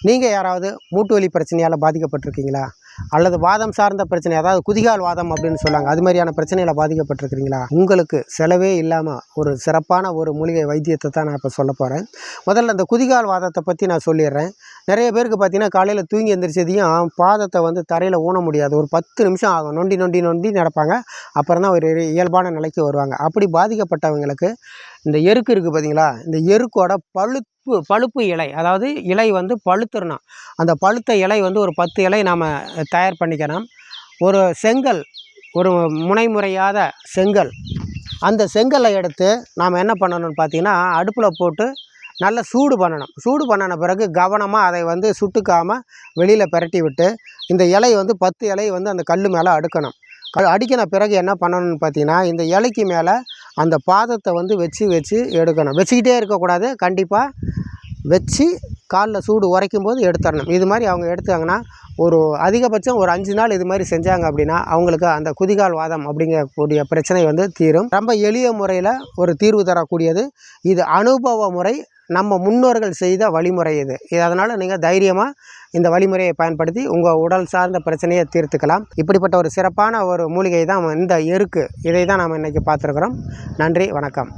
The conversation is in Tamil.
நீங்கள் யாராவது மூட்டு வலி பிரச்சனையால் பாதிக்கப்பட்டிருக்கீங்களா? அல்லது வாதம் சார்ந்த பிரச்சனை, அதாவது குதிகால் வாதம் அப்படின்னு சொல்லுவாங்க, அது மாதிரியான பிரச்சனையில் பாதிக்கப்பட்டிருக்கிறீங்களா? உங்களுக்கு செலவே இல்லாமல் ஒரு சிறப்பான ஒரு மூலிகை வைத்தியத்தை தான் நான் இப்போ சொல்ல போகிறேன். முதல்ல இந்த குதிகால் வாதத்தை பற்றி நான் சொல்லிடுறேன். நிறைய பேருக்கு பார்த்தீங்கன்னா காலையில் தூங்கி எந்திரிச்சதையும் பாதத்தை வந்து தரையில் ஊன முடியாது. ஒரு 10 நிமிஷம் ஆகும். நொண்டி நொண்டி நொண்டி நடப்பாங்க. அப்புறம் தான் ஒரு இயல்பான நிலைக்கு வருவாங்க. அப்படி பாதிக்கப்பட்டவங்களுக்கு இந்த எருக்கு இருக்குது பார்த்தீங்களா, இந்த எருக்கோட பழுப்பு இலை, அதாவது இலை வந்து பழுத்துறணும். அந்த பழுத்த இலை வந்து ஒரு 10 இலை நாம் தயார் பண்ணிக்கணும். ஒரு செங்கல், ஒரு முனைமுறையாத செங்கல், அந்த செங்கலை எடுத்து நாம் என்ன பண்ணணும்னு பார்த்தீங்கன்னா அடுப்பில் போட்டு நல்லா சூடு பண்ணணும். சூடு பண்ணின பிறகு கவனமாக அதை வந்து சுட்டுக்காமல் வெளியில் பிரட்டி விட்டு இந்த இலை வந்து 10 இலை வந்து அந்த கல் மேலே அடுக்கணும். அடிக்கின பிறகு என்ன பண்ணணும்னு பார்த்தீங்கன்னா இந்த இலைக்கு மேலே அந்த பாதத்தை வந்து வச்சு எடுக்கணும். வச்சுக்கிட்டே இருக்கக்கூடாது, கண்டிப்பாக வச்சு காலில் சூடு உரைக்கும் போது எடுத்துடணும். இது மாதிரி அவங்க எடுத்தாங்கன்னா ஒரு அதிகபட்சம் ஒரு 5 நாள் இது மாதிரி செஞ்சாங்க அப்படின்னா அவங்களுக்கு அந்த குதிகால் வாதம் அப்படிங்கக்கூடிய பிரச்சனை வந்து தீரும். ரொம்ப எளிய முறையில் ஒரு தீர்வு தரக்கூடியது இது. அனுபவ முறை, நம்ம முன்னோர்கள் செய்த வழிமுறை இது. அதனால் நீங்கள் தைரியமாக இந்த வழிமுறையை பயன்படுத்தி உங்கள் உடல் சார்ந்த பிரச்சனையை தீர்த்துக்கலாம். இப்படிப்பட்ட ஒரு சிறப்பான ஒரு மூலிகை தான் இந்த எருக்கு. இதை தான் நாம் இன்றைக்கி பார்த்துருக்குறோம். நன்றி, வணக்கம்.